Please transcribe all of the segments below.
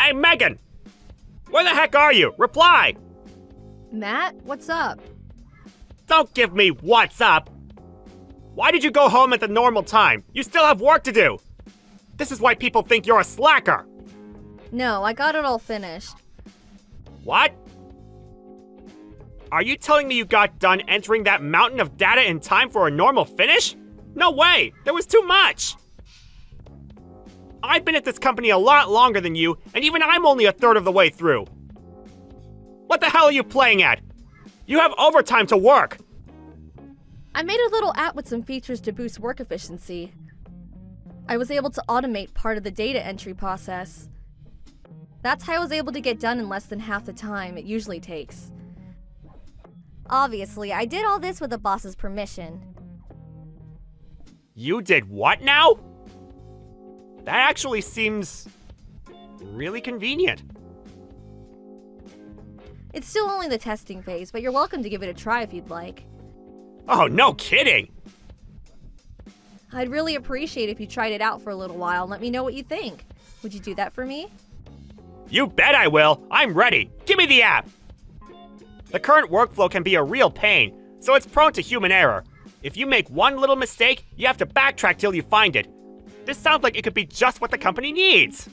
Hey, Megan! Where the heck are you? Reply! Matt, what's up? Don't give me what's up! Why did you go home at the normal time? You still have work to do! This is why people think you're a slacker! No, I got it all finished. What? Are you telling me you got done entering that mountain of data in time for a normal finish? No way! There was too much! I've been at this company a lot longer than you, and even I'm only a third of the way through. What the hell are you playing at? You have overtime to work! I made a little app with some features to boost work efficiency. I was able to automate part of the data entry process. That's how I was able to get done in less than half the time it usually takes. Obviously, I did all this with the boss's permission. You did what now? That actually seems really convenient. It's still only the testing phase, but you're welcome to give it a try if you'd like. Oh, no kidding! I'd really appreciate if you tried it out for a little while and let me know what you think. Would you do that for me? You bet I will! I'm ready! Give me the app! The current workflow can be a real pain, so it's prone to human error. If you make one little mistake, you have to backtrack till you find it. This sounds like it could be just what the company needs.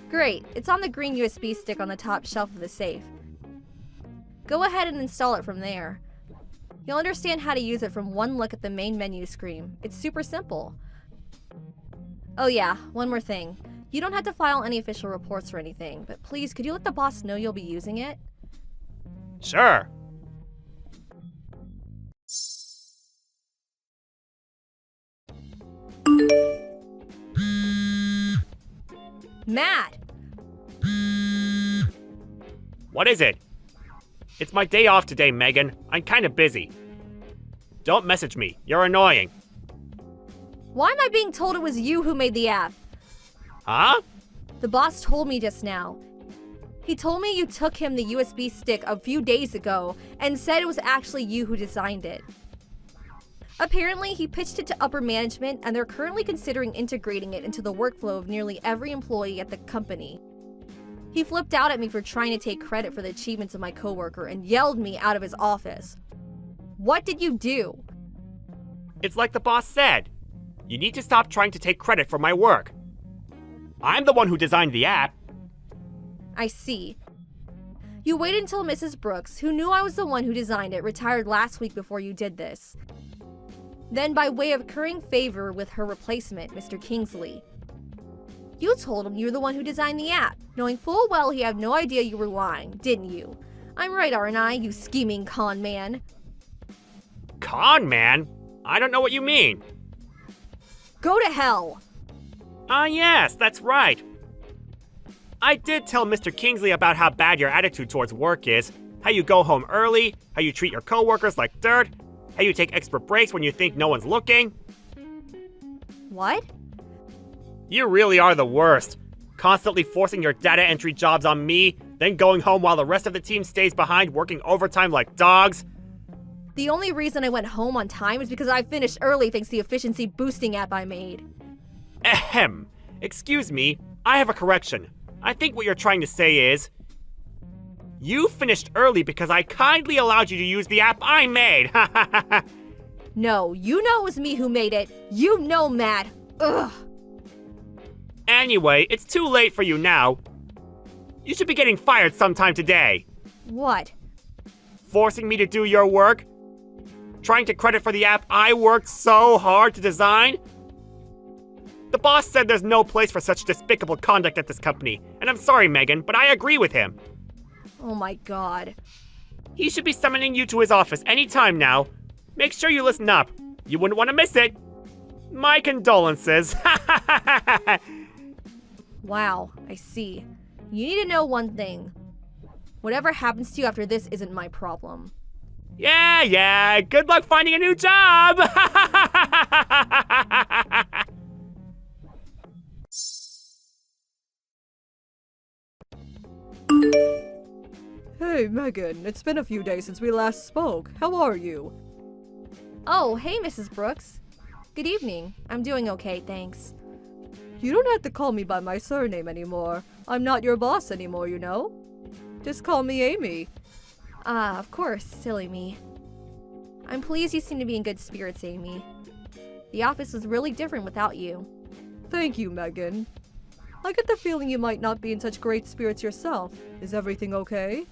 Great, it's on the green USB stick on the top shelf of the safe. Go ahead and install it from there. You'll understand how to use it from one look at the main menu screen. It's super simple. Oh yeah, one more thing. You don't have to file any official reports or anything, but please, could you let the boss know you'll be using it? Sure. Matt! What is it? It's my day off today, Megan. I'm kinda busy. Don't message me. You're annoying. Why am I being told it was you who made the app? Huh? The boss told me just now. He told me you took him the USB stick a few days ago and said it was actually you who designed it. Apparently, he pitched it to upper management and they're currently considering integrating it into the workflow of nearly every employee at the company. He flipped out at me for trying to take credit for the achievements of my coworker and yelled me out of his office. What did you do? It's like the boss said. You need to stop trying to take credit for my work. I'm the one who designed the app. I see. You waited until Mrs. Brooks, who knew I was the one who designed it, retired last week before you did this. Then, by way of currying favor with her replacement, Mr. Kingsley, you told him you were the one who designed the app, knowing full well he had no idea you were lying, didn't you? I'm right, aren't I, you scheming con man? Con man? I don't know what you mean. Go to hell! Ah, yes, that's right. I did tell Mr. Kingsley about how bad your attitude towards work is, how you go home early, how you treat your coworkers like dirt, how you take extra breaks when you think no one's looking. What? You really are the worst. Constantly forcing your data entry jobs on me, then going home while the rest of the team stays behind working overtime like dogs. The only reason I went home on time is because I finished early thanks to the efficiency boosting app I made. Ahem. Excuse me, I have a correction. I think what you're trying to say is, you finished early because I kindly allowed you to use the app I made. No, you know it was me who made it. You know, Matt. Ugh. Anyway, it's too late for you now. You should be getting fired sometime today. What? Forcing me to do your work? Trying to credit for the app I worked so hard to design? The boss said there's no place for such despicable conduct at this company, and I'm sorry, Megan, but I agree with him. Oh my god. He should be summoning you to his office any time now. Make sure you listen up. You wouldn't want to miss it. My condolences. Wow, I see. You need to know one thing. Whatever happens to you after this isn't my problem. Yeah, good luck finding a new job! Hey, Megan, it's been a few days since we last spoke. How are you? Oh, hey, Mrs. Brooks. Good evening. I'm doing okay, thanks. You don't have to call me by my surname anymore. I'm not your boss anymore, you know? Just call me Amy. Ah, of course, silly me. I'm pleased you seem to be in good spirits, Amy. The office was really different without you. Thank you, Megan. I get the feeling you might not be in such great spirits yourself. Is everything okay?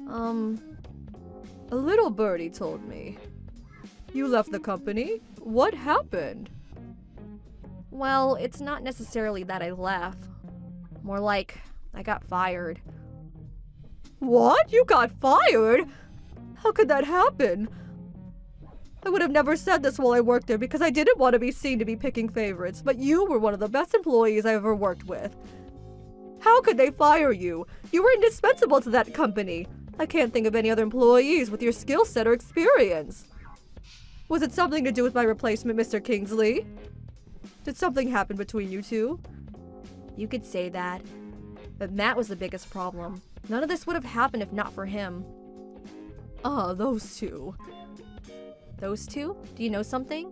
A little birdie told me. You left the company? What happened? Well, it's not necessarily that I left. More like, I got fired. What? You got fired? How could that happen? I would have never said this while I worked there because I didn't want to be seen to be picking favorites, but you were one of the best employees I ever worked with. How could they fire you? You were indispensable to that company. I can't think of any other employees with your skill set or experience. Was it something to do with my replacement, Mr. Kingsley? Did something happen between you two? You could say that. But Matt was the biggest problem. None of this would have happened if not for him. Ah, those two. Those two? Do you know something?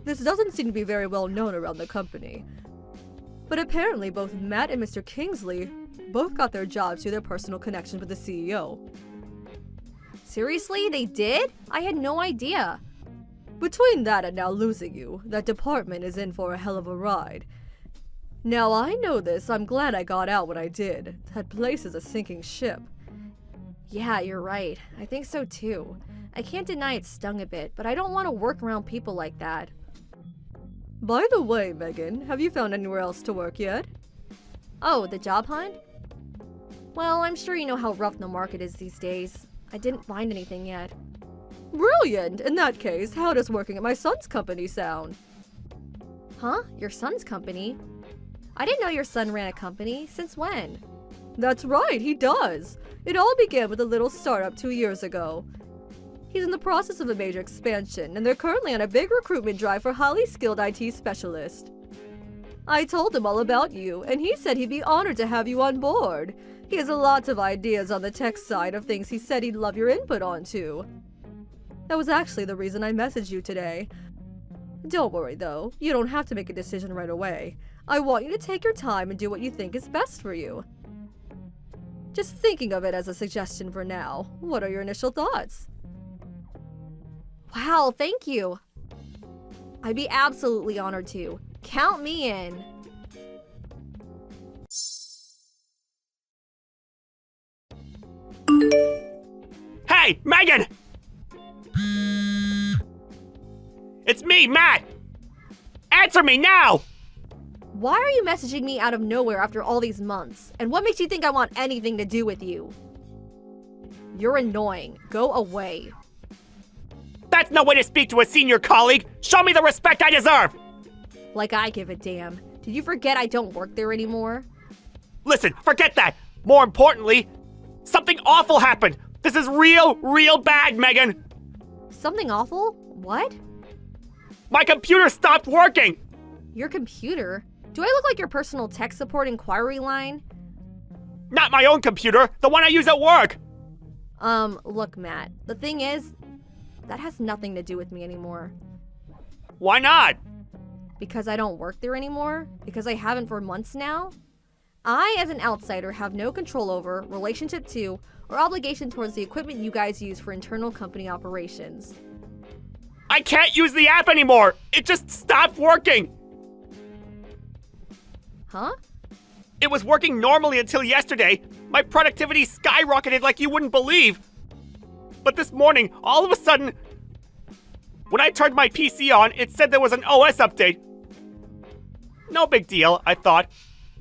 This doesn't seem to be very well known around the company. But apparently both Matt and Mr. Kingsley both got their jobs through their personal connection with the CEO. Seriously? They did? I had no idea. Between that and now losing you, that department is in for a hell of a ride. Now I know this, I'm glad I got out when I did. That place is a sinking ship. Yeah, you're right. I think so too. I can't deny it stung a bit, but I don't want to work around people like that. By the way, Megan, have you found anywhere else to work yet? Oh, the job hunt? Well, I'm sure you know how rough the market is these days. I didn't find anything yet. Brilliant! In that case, how does working at my son's company sound? Huh? Your son's company? I didn't know your son ran a company. Since when? That's right, he does. It all began with a little startup 2 years ago. He's in the process of a major expansion, and they're currently on a big recruitment drive for highly skilled IT specialists. I told him all about you, and he said he'd be honored to have you on board. He has lots of ideas on the tech side of things he said he'd love your input on, too. That was actually the reason I messaged you today. Don't worry, though. You don't have to make a decision right away. I want you to take your time and do what you think is best for you. Just thinking of it as a suggestion for now. What are your initial thoughts? Wow, thank you. I'd be absolutely honored to. Count me in. Hey, Megan! It's me, Matt! Answer me now! Why are you messaging me out of nowhere after all these months? And what makes you think I want anything to do with you? You're annoying. Go away. That's no way to speak to a senior colleague! Show me the respect I deserve! Like I give a damn. Did you forget I don't work there anymore? Listen, forget that! More importantly, something awful happened! This is real bad, Megan! Something awful? What? My computer stopped working! Your computer? Do I look like your personal tech support inquiry line? Not my own computer, the one I use at work! Look, Matt. The thing is, that has nothing to do with me anymore. Why not? Because I don't work there anymore? Because I haven't for months now? I, as an outsider, have no control over, relationship to, or obligation towards the equipment you guys use for internal company operations. I can't use the app anymore! It just stopped working! Huh? It was working normally until yesterday. My productivity skyrocketed like you wouldn't believe. But this morning, all of a sudden, when I turned my PC on, it said there was an OS update. No big deal, I thought.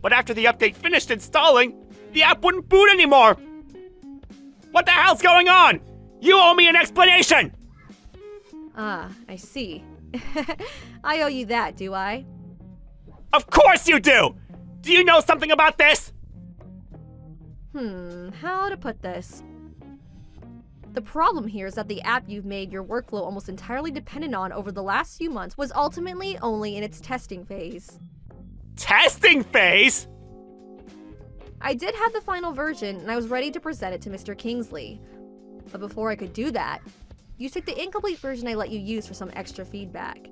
But after the update finished installing, the app wouldn't boot anymore. What the hell's going on? You owe me an explanation! Ah, I see. I owe you that, do I? Of course you do! Do you know something about this? How to put this? The problem here is that the app you've made your workflow almost entirely dependent on over the last few months was ultimately only in its testing phase. Testing phase? I did have the final version, and I was ready to present it to Mr. Kingsley. But before I could do that, you took the incomplete version I let you use for some extra feedback.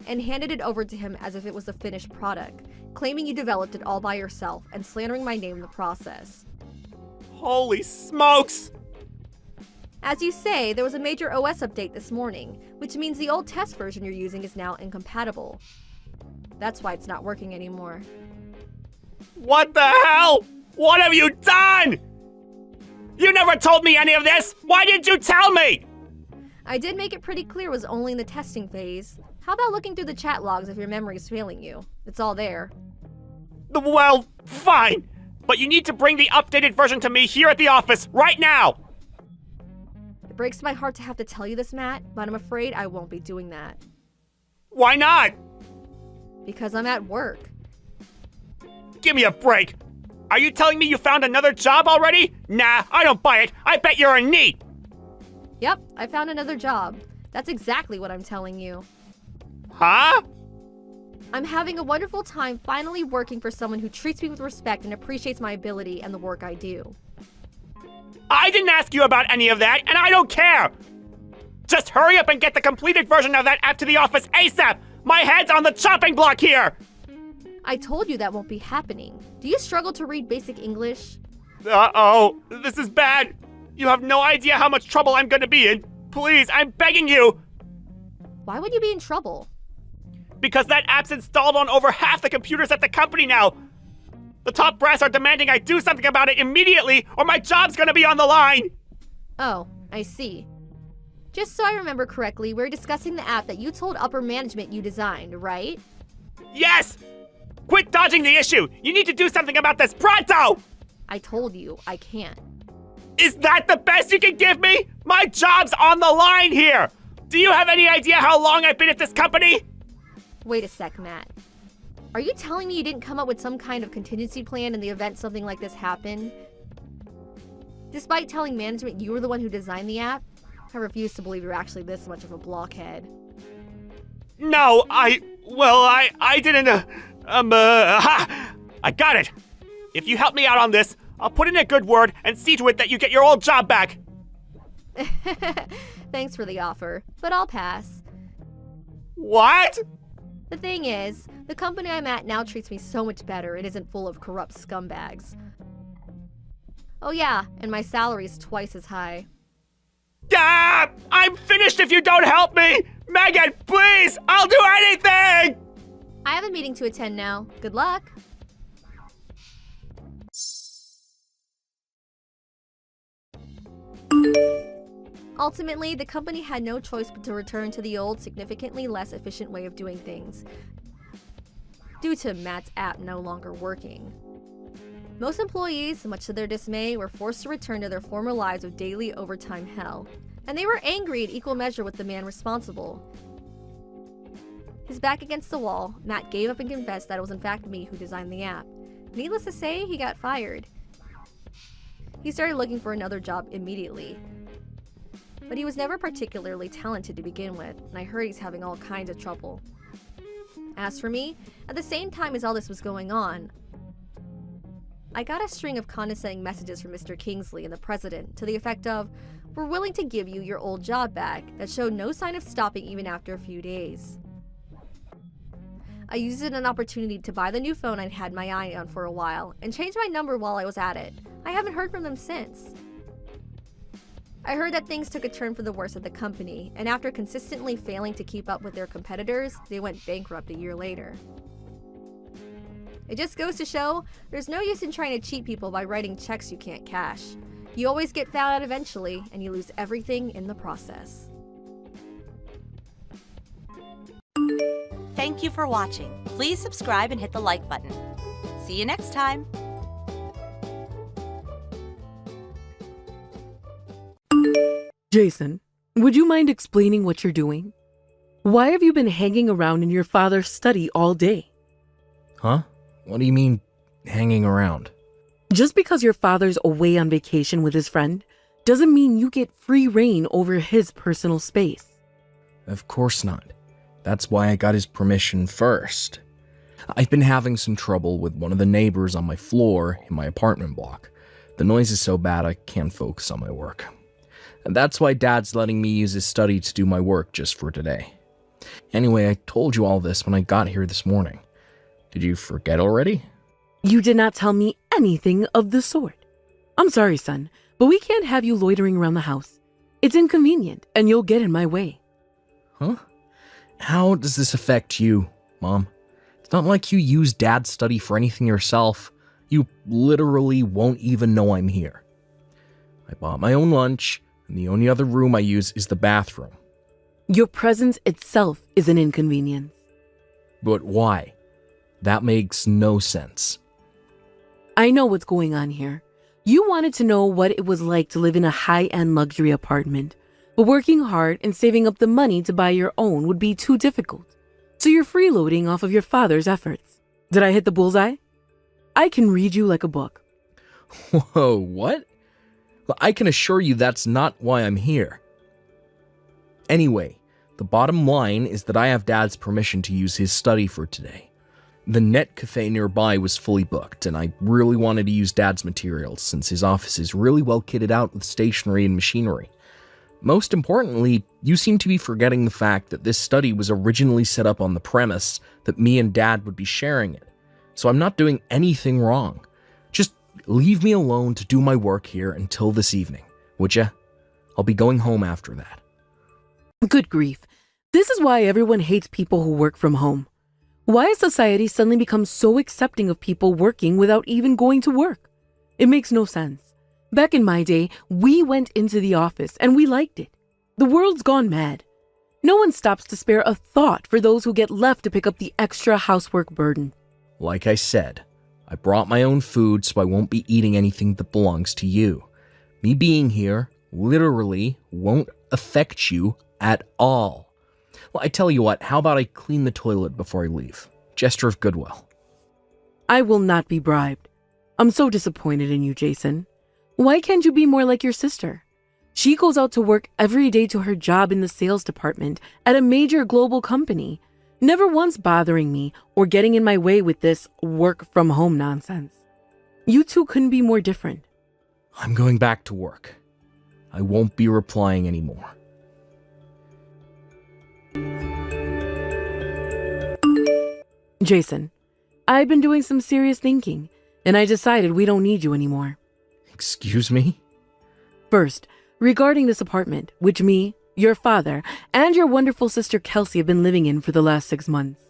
and handed it over to him as if it was a finished product, claiming you developed it all by yourself and slandering my name in the process. Holy smokes! As you say, there was a major OS update this morning, which means the old test version you're using is now incompatible. That's why it's not working anymore. What the hell? What have you done? You never told me any of this! Why didn't you tell me? I did make it pretty clear it was only in the testing phase. How about looking through the chat logs if your memory is failing you? It's all there. Well, fine. But you need to bring the updated version to me here at the office right now! It breaks my heart to have to tell you this, Matt, but I'm afraid I won't be doing that. Why not? Because I'm at work. Give me a break. Are you telling me you found another job already? Nah, I don't buy it. I bet you're a NEET. Yep, I found another job. That's exactly what I'm telling you. Huh? I'm having a wonderful time finally working for someone who treats me with respect and appreciates my ability and the work I do. I didn't ask you about any of that, and I don't care! Just hurry up and get the completed version of that app to the office ASAP! My head's on the chopping block here! I told you that won't be happening. Do you struggle to read basic English? Uh-oh, this is bad. You have no idea how much trouble I'm gonna be in. Please, I'm begging you! Why would you be in trouble? Because that app's installed on over half the computers at the company now. The top brass are demanding I do something about it immediately, or my job's gonna be on the line! Oh, I see. Just so I remember correctly, we're discussing the app that you told upper management you designed, right? Yes! Quit dodging the issue! You need to do something about this pronto! I told you, I can't. Is that the best you can give me? My job's on the line here! Do you have any idea how long I've been at this company? Wait a sec, Matt. Are you telling me you didn't come up with some kind of contingency plan in the event something like this happened? Despite telling management you were the one who designed the app, I refuse to believe you're actually this much of a blockhead. No, I didn't, aha! I got it! If you help me out on this, I'll put in a good word and see to it that you get your old job back! Thanks for the offer, but I'll pass. What? The thing is, the company I'm at now treats me so much better it isn't full of corrupt scumbags. Oh yeah, and my salary's twice as high. Ah! I'm finished if you don't help me! Megan, please! I'll do anything! I have a meeting to attend now. Good luck! Ultimately, the company had no choice but to return to the old, significantly less efficient way of doing things, due to Matt's app no longer working. Most employees, much to their dismay, were forced to return to their former lives of daily overtime hell, and they were angry in equal measure with the man responsible. His back against the wall, Matt gave up and confessed that it was in fact me who designed the app. Needless to say, he got fired. He started looking for another job immediately. But he was never particularly talented to begin with, and I heard he's having all kinds of trouble. As for me, at the same time as all this was going on, I got a string of condescending messages from Mr. Kingsley and the president to the effect of, "We're willing to give you your old job back," that showed no sign of stopping even after a few days. I used it as an opportunity to buy the new phone I'd had my eye on for a while, and changed my number while I was at it. I haven't heard from them since. I heard that things took a turn for the worse at the company, and after consistently failing to keep up with their competitors, they went bankrupt a year later. It just goes to show, there's no use in trying to cheat people by writing checks you can't cash. You always get found out eventually, and you lose everything in the process. Thank you for watching. Please subscribe and hit the like button. See you next time. Jason, would you mind explaining what you're doing? Why have you been hanging around in your father's study all day? Huh? What do you mean, hanging around? Just because your father's away on vacation with his friend doesn't mean you get free reign over his personal space. Of course not. That's why I got his permission first. I've been having some trouble with one of the neighbors on my floor in my apartment block. The noise is so bad I can't focus on my work. And that's why Dad's letting me use his study to do my work just for today. Anyway, I told you all this when I got here this morning. Did you forget already? You did not tell me anything of the sort. I'm sorry, son, but we can't have you loitering around the house. It's inconvenient, and you'll get in my way. Huh? How does this affect you, Mom? It's not like you use Dad's study for anything yourself. You literally won't even know I'm here. I bought my own lunch, and the only other room I use is the bathroom. Your presence itself is an inconvenience. But why? That makes no sense. I know what's going on here. You wanted to know what it was like to live in a high-end luxury apartment, but working hard and saving up the money to buy your own would be too difficult. So you're freeloading off of your father's efforts. Did I hit the bullseye? I can read you like a book. Whoa, what? Well, I can assure you that's not why I'm here. Anyway, the bottom line is that I have Dad's permission to use his study for today. The net cafe nearby was fully booked, and I really wanted to use Dad's materials since his office is really well kitted out with stationery and machinery. Most importantly, you seem to be forgetting the fact that this study was originally set up on the premise that me and Dad would be sharing it. So I'm not doing anything wrong. Just leave me alone to do my work here until this evening, would ya? I'll be going home after that. Good grief. This is why everyone hates people who work from home. Why has society suddenly become so accepting of people working without even going to work? It makes no sense. Back in my day, we went into the office and we liked it. The world's gone mad. No one stops to spare a thought for those who get left to pick up the extra housework burden. Like I said, I brought my own food so I won't be eating anything that belongs to you. Me being here literally won't affect you at all. Well, I tell you what, how about I clean the toilet before I leave? Gesture of goodwill. I will not be bribed. I'm so disappointed in you, Jason. Why can't you be more like your sister? She goes out to work every day to her job in the sales department at a major global company, never once bothering me or getting in my way with this work from home nonsense. You two couldn't be more different. I'm going back to work. I won't be replying anymore. Jason, I've been doing some serious thinking, and I decided we don't need you anymore. Excuse me? First, regarding this apartment, which me, your father, and your wonderful sister Kelsey have been living in for the last 6 months.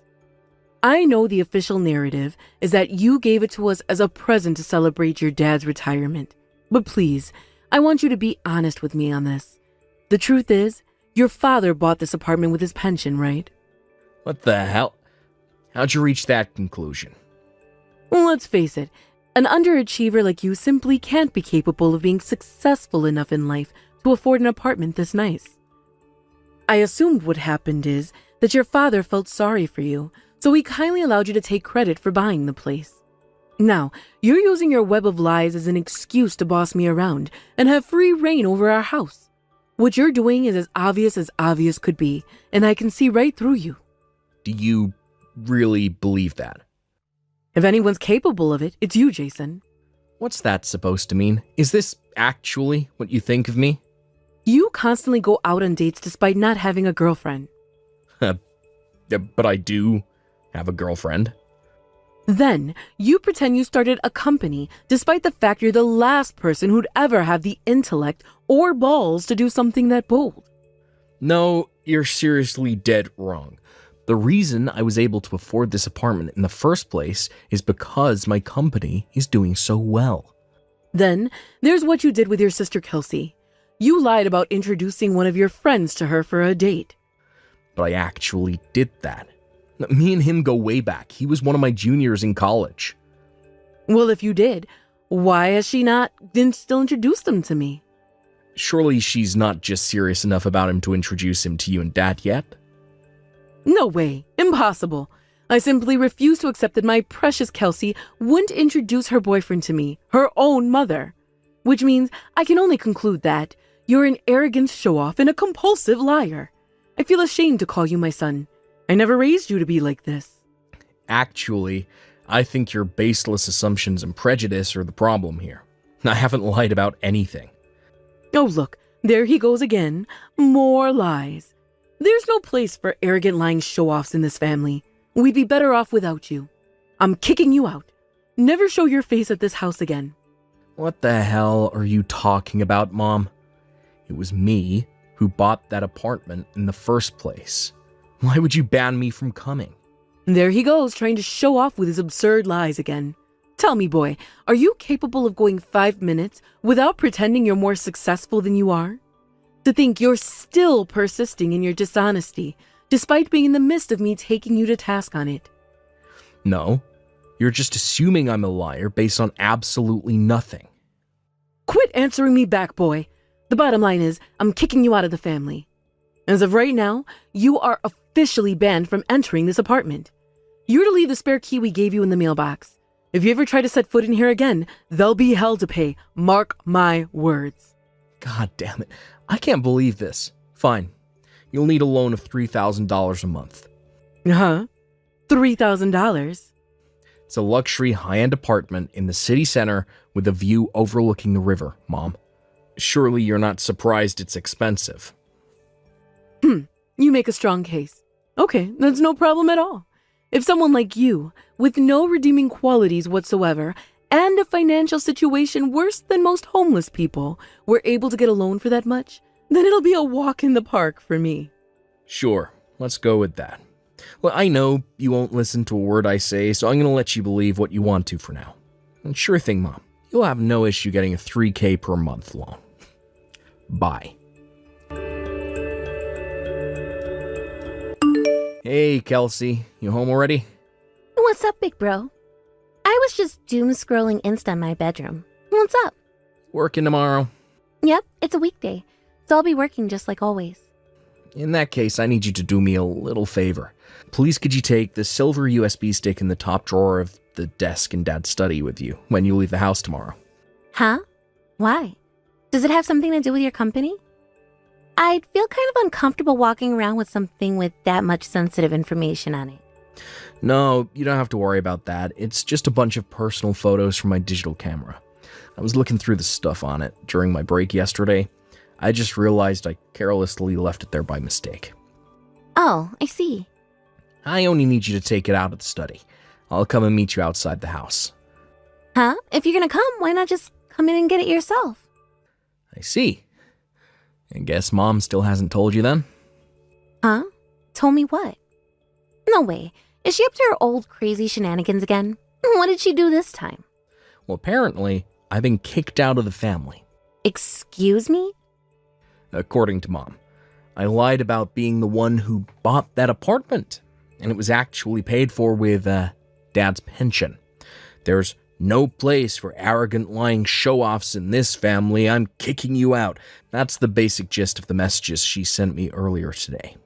I know the official narrative is that you gave it to us as a present to celebrate your dad's retirement. But please, I want you to be honest with me on this. The truth is, your father bought this apartment with his pension, right? What the hell? How'd you reach that conclusion? Well, let's face it, an underachiever like you simply can't be capable of being successful enough in life to afford an apartment this nice. I assumed what happened is that your father felt sorry for you, so he kindly allowed you to take credit for buying the place. Now, you're using your web of lies as an excuse to boss me around and have free reign over our house. What you're doing is as obvious could be, and I can see right through you. Do you really believe that? If anyone's capable of it, it's you, Jason. What's that supposed to mean? Is this actually what you think of me? You constantly go out on dates despite not having a girlfriend. But I do have a girlfriend. Then, you pretend you started a company despite the fact you're the last person who'd ever have the intellect or balls to do something that bold. No, you're seriously dead wrong. The reason I was able to afford this apartment in the first place is because my company is doing so well. Then, there's what you did with your sister Kelsey. You lied about introducing one of your friends to her for a date. But I actually did that. Me and him go way back. He was one of my juniors in college. Well, if you did, why has she not still introduced them to me? Surely she's not just serious enough about him to introduce him to you and Dad yet? No way. Impossible. I simply refuse to accept that my precious Kelsey wouldn't introduce her boyfriend to me, her own mother. Which means I can only conclude that you're an arrogant show-off and a compulsive liar. I feel ashamed to call you my son. I never raised you to be like this. Actually, I think your baseless assumptions and prejudice are the problem here. I haven't lied about anything. Oh, look, there he goes again. More lies. There's no place for arrogant lying show-offs in this family. We'd be better off without you. I'm kicking you out. Never show your face at this house again. What the hell are you talking about, Mom? It was me who bought that apartment in the first place. Why would you ban me from coming? There he goes, trying to show off with his absurd lies again. Tell me, boy, are you capable of going 5 minutes without pretending you're more successful than you are? To think you're still persisting in your dishonesty, despite being in the midst of me taking you to task on it. No, you're just assuming I'm a liar based on absolutely nothing. Quit answering me back, boy. The bottom line is, I'm kicking you out of the family. As of right now, you are officially banned from entering this apartment. You're to leave the spare key we gave you in the mailbox. If you ever try to set foot in here again, there'll be hell to pay. Mark my words. God damn it. I can't believe this. Fine. You'll need a loan of $3,000 a month. Huh? $3,000? It's a luxury high-end apartment in the city center with a view overlooking the river, Mom. Surely you're not surprised it's expensive. You make a strong case. Okay, that's no problem at all. If someone like you, with no redeeming qualities whatsoever, and a financial situation worse than most homeless people, were able to get a loan for that much, then it'll be a walk in the park for me. Sure, let's go with that. Well, I know you won't listen to a word I say, so I'm going to let you believe what you want to for now. And sure thing, Mom. You'll have no issue getting a $3,000 per month loan. Bye. Hey, Kelsey. You home already? What's up, big bro? I was just doom scrolling Insta in my bedroom. What's up? Working tomorrow? Yep, it's a weekday, so I'll be working just like always. In that case, I need you to do me a little favor. Please could you take the silver USB stick in the top drawer of the desk in Dad's study with you when you leave the house tomorrow? Huh? Why? Does it have something to do with your company? I'd feel kind of uncomfortable walking around with something with that much sensitive information on it. No, you don't have to worry about that. It's just a bunch of personal photos from my digital camera. I was looking through the stuff on it during my break yesterday. I just realized I carelessly left it there by mistake. Oh, I see. I only need you to take it out of the study. I'll come and meet you outside the house. Huh? If you're gonna come, why not just come in and get it yourself? I see. I guess Mom still hasn't told you then? Huh? Told me what? No way. Is she up to her old crazy shenanigans again? What did she do this time? Well, apparently, I've been kicked out of the family. Excuse me? According to Mom, I lied about being the one who bought that apartment, and it was actually paid for with Dad's pension. There's no place for arrogant lying show-offs in this family. I'm kicking you out. That's the basic gist of the messages she sent me earlier today.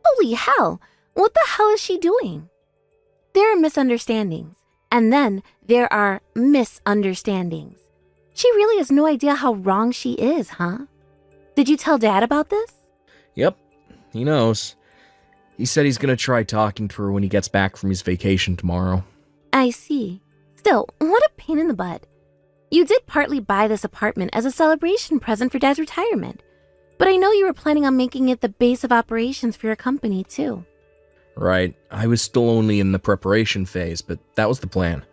Holy hell! What the hell is she doing? There are misunderstandings, and then there are misunderstandings. She really has no idea how wrong she is, huh? Did you tell Dad about this? Yep, he knows. He said he's gonna try talking to her when he gets back from his vacation tomorrow. I see. Still, what a pain in the butt. You did partly buy this apartment as a celebration present for Dad's retirement, but I know you were planning on making it the base of operations for your company, too. Right, I was still only in the preparation phase, but that was the plan.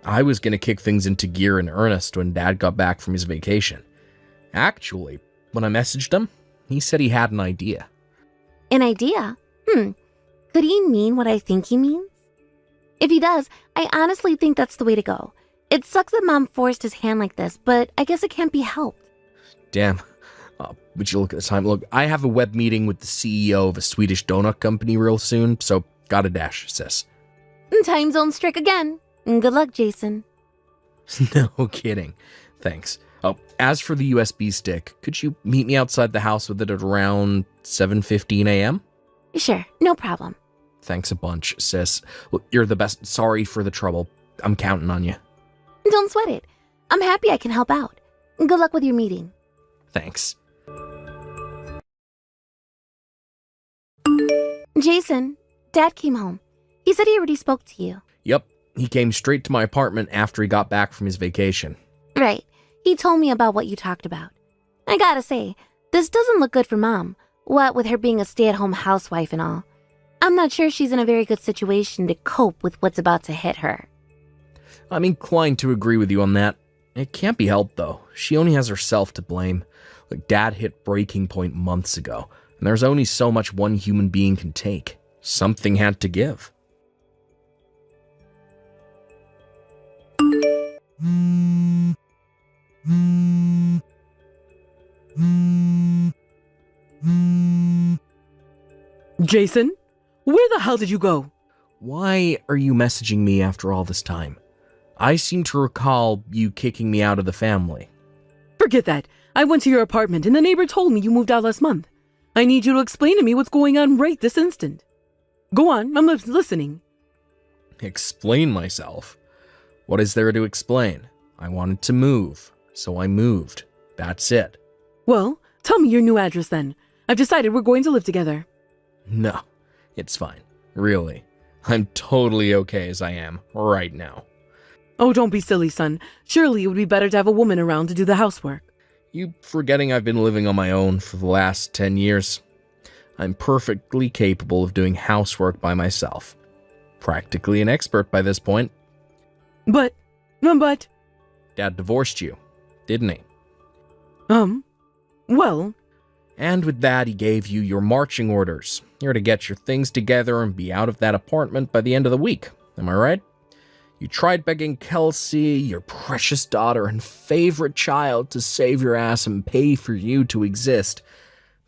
I was gonna kick things into gear in earnest when Dad got back from his vacation. Actually, when I messaged him, he said he had an idea. An idea? Could he mean what I think he means? If he does, I honestly think that's the way to go. It sucks that Mom forced his hand like this, but I guess it can't be helped. Damn. Would you look at the time? Look, I have a web meeting with the CEO of a Swedish donut company real soon, so gotta dash, sis. Time zone strict again. Good luck, Jason. No kidding. Thanks. Oh, as for the USB stick, could you meet me outside the house with it at around 7:15 a.m.? Sure, no problem. Thanks a bunch, sis. Look, you're the best. Sorry for the trouble. I'm counting on you. Don't sweat it. I'm happy I can help out. Good luck with your meeting. Thanks. Jason, Dad came home. He said he already spoke to you. Yep, he came straight to my apartment after he got back from his vacation. Right. He told me about what you talked about. I gotta say, this doesn't look good for Mom. What with her being a stay-at-home housewife and all. I'm not sure she's in a very good situation to cope with what's about to hit her. I'm inclined to agree with you on that. It can't be helped, though. She only has herself to blame. Like, Dad hit breaking point months ago, and there's only so much one human being can take. Something had to give. Jason, where the hell did you go? Why are you messaging me after all this time? I seem to recall you kicking me out of the family. Forget that. I went to your apartment and the neighbor told me you moved out last month. I need you to explain to me what's going on right this instant. Go on, I'm listening. Explain myself? What is there to explain? I wanted to move, so I moved. That's it. Well, tell me your new address then. I've decided we're going to live together. No, it's fine. Really. I'm totally okay as I am right now. Oh, don't be silly, son. Surely it would be better to have a woman around to do the housework. You forgetting I've been living on my own for the last 10 years? I'm perfectly capable of doing housework by myself. Practically an expert by this point. But... Dad divorced you, didn't he? Well... And with that, he gave you your marching orders. You're to get your things together and be out of that apartment by the end of the week. Am I right? You tried begging Kelsey, your precious daughter and favorite child, to save your ass and pay for you to exist.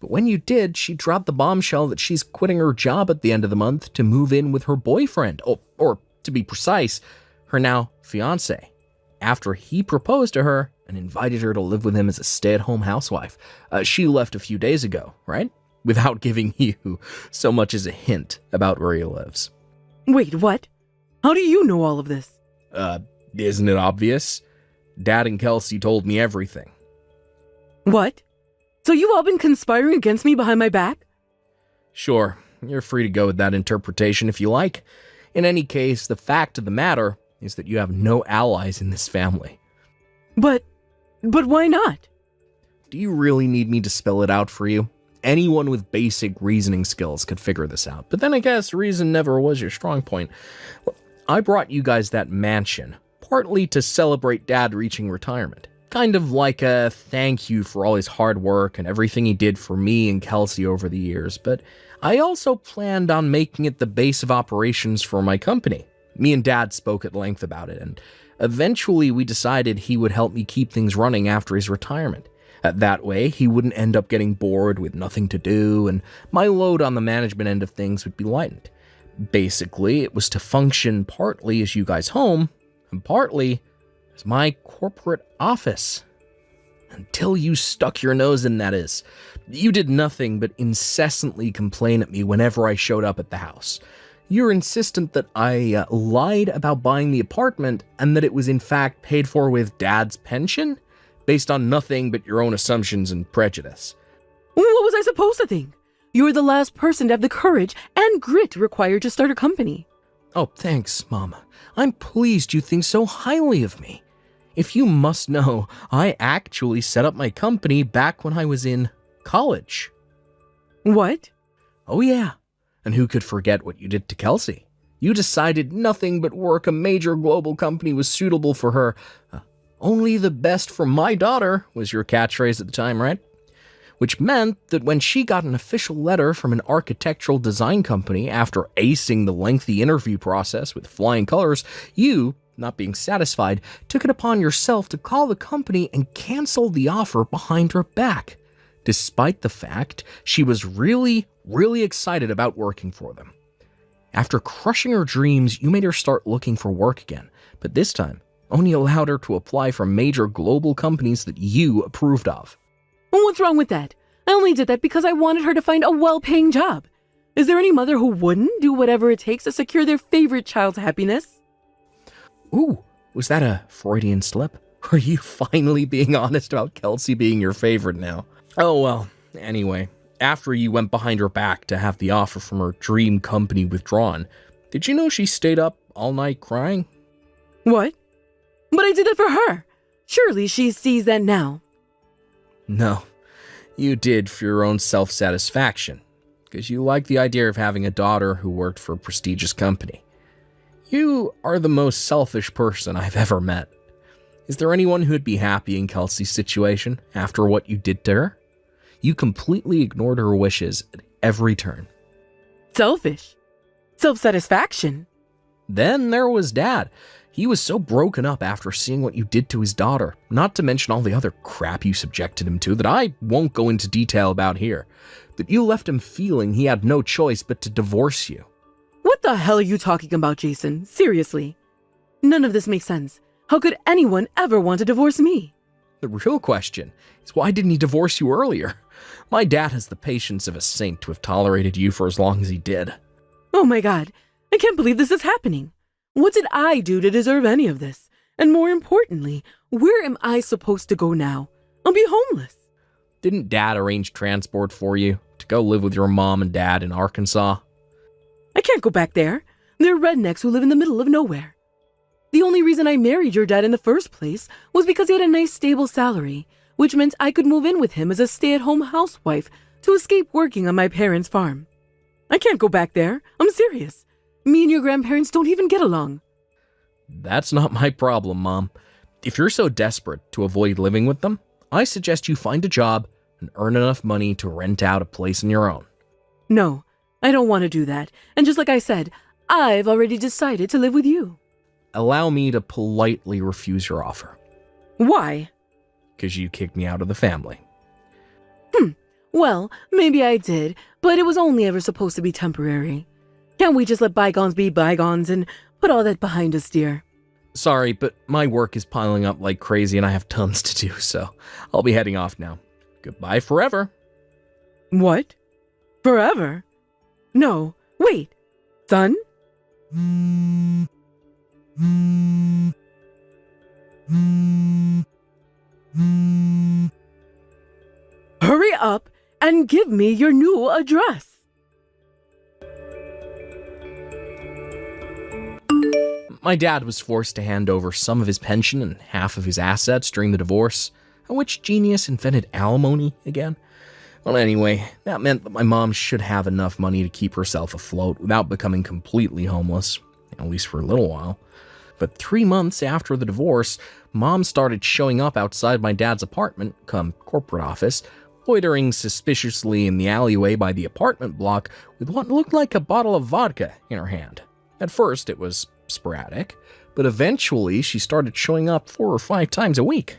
But when you did, she dropped the bombshell that she's quitting her job at the end of the month to move in with her boyfriend, or to be precise, her now fiancé, after he proposed to her and invited her to live with him as a stay-at-home housewife. She left a few days ago, right? Without giving you so much as a hint about where he lives. Wait, what? How do you know all of this? Isn't it obvious? Dad and Kelsey told me everything. What? So you've all been conspiring against me behind my back? Sure, you're free to go with that interpretation if you like. In any case, the fact of the matter is that you have no allies in this family. But why not? Do you really need me to spell it out for you? Anyone with basic reasoning skills could figure this out, but then I guess reason never was your strong point. Well, I brought you guys that mansion, partly to celebrate Dad reaching retirement. Kind of like a thank you for all his hard work and everything he did for me and Kelsey over the years, but I also planned on making it the base of operations for my company. Me and Dad spoke at length about it, and eventually we decided he would help me keep things running after his retirement. That way, he wouldn't end up getting bored with nothing to do, and my load on the management end of things would be lightened. Basically, it was to function partly as you guys' home, and partly as my corporate office. Until you stuck your nose in, that is. You did nothing but incessantly complain at me whenever I showed up at the house. You're insistent that I lied about buying the apartment, and that it was in fact paid for with Dad's pension? Based on nothing but your own assumptions and prejudice. What was I supposed to think? You were the last person to have the courage and grit required to start a company. Oh, thanks, Mom. I'm pleased you think so highly of me. If you must know, I actually set up my company back when I was in college. What? Oh yeah. And who could forget what you did to Kelsey? You decided nothing but work a major global company was suitable for her. Only the best for my daughter was your catchphrase at the time, right? Which meant that when she got an official letter from an architectural design company after acing the lengthy interview process with flying colors, you, not being satisfied, took it upon yourself to call the company and cancel the offer behind her back, despite the fact she was really excited about working for them. After crushing her dreams, you made her start looking for work again, but this time, only allowed her to apply for major global companies that you approved of. What's wrong with that? I only did that because I wanted her to find a well-paying job. Is there any mother who wouldn't do whatever it takes to secure their favorite child's happiness? Ooh, was that a Freudian slip? Are you finally being honest about Kelsey being your favorite now? Oh well, anyway, after you went behind her back to have the offer from her dream company withdrawn, did you know she stayed up all night crying? What? But I did that for her. Surely she sees that now. No, You did for your own self-satisfaction, because you like the idea of having a daughter who worked for a prestigious company. You are the most selfish person I've ever met. Is there anyone who would be happy in Kelsey's situation after what you did to her? You completely ignored her wishes at every turn. Selfish. Self-satisfaction. Then there was Dad. He was so broken up after seeing what you did to his daughter, not to mention all the other crap you subjected him to that I won't go into detail about here, that you left him feeling he had no choice but to divorce you. What the hell are you talking about, Jason? Seriously. None of this makes sense. How could anyone ever want to divorce me? The real question is, why didn't he divorce you earlier? My dad has the patience of a saint to have tolerated you for as long as he did. Oh my god, I can't believe this is happening. What did I do to deserve any of this? And more importantly, where am I supposed to go now? I'll be homeless. Didn't Dad arrange transport for you to go live with your mom and dad in Arkansas? I can't go back there. They're rednecks who live in the middle of nowhere. The only reason I married your dad in the first place was because he had a nice stable salary, which meant I could move in with him as a stay-at-home housewife to escape working on my parents' farm. I can't go back there. I'm serious. Me and your grandparents don't even get along. That's not my problem, Mom. If you're so desperate to avoid living with them, I suggest you find a job and earn enough money to rent out a place on your own. No, I don't want to do that. And just like I said, I've already decided to live with you. Allow me to politely refuse your offer. Why? Because you kicked me out of the family. Well, maybe I did, but it was only ever supposed to be temporary. Can't we just let bygones be bygones and put all that behind us, dear? Sorry, but my work is piling up like crazy and I have tons to do, so I'll be heading off now. Goodbye forever. What? Forever? No, wait. Son? Hurry up and give me your new address. My dad was forced to hand over some of his pension and half of his assets during the divorce. Which genius invented alimony again? Well, anyway, that meant that my mom should have enough money to keep herself afloat without becoming completely homeless, at least for a little while. But 3 months after the divorce, Mom started showing up outside my dad's apartment, come corporate office, loitering suspiciously in the alleyway by the apartment block with what looked like a bottle of vodka in her hand. At first, it was sporadic, but eventually she started showing up 4 or 5 times a week.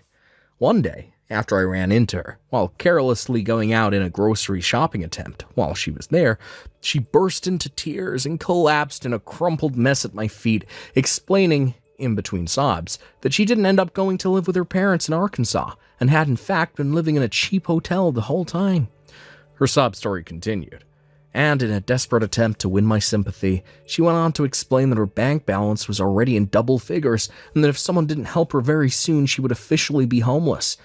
One day, after I ran into her, while carelessly going out in a grocery shopping attempt while she was there, she burst into tears and collapsed in a crumpled mess at my feet, explaining, in between sobs, that she didn't end up going to live with her parents in Arkansas and had in fact been living in a cheap hotel the whole time. Her sob story continued, and in a desperate attempt to win my sympathy, she went on to explain that her bank balance was already in double figures and that if someone didn't help her very soon, she would officially be homeless.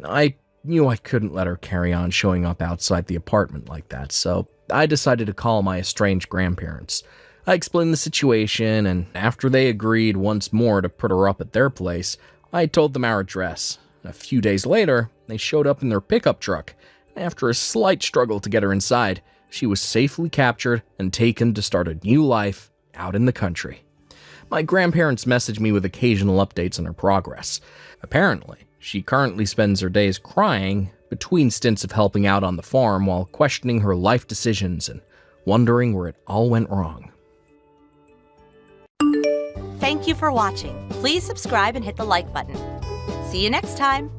I knew I couldn't let her carry on showing up outside the apartment like that, so I decided to call my estranged grandparents. I explained the situation, and after they agreed once more to put her up at their place, I told them our address. A few days later, they showed up in their pickup truck. After a slight struggle to get her inside, she was safely captured and taken to start a new life out in the country. My grandparents messaged me with occasional updates on her progress. Apparently, she currently spends her days crying between stints of helping out on the farm while questioning her life decisions and wondering where it all went wrong. Thank you for watching. Please subscribe and hit the like button. See you next time.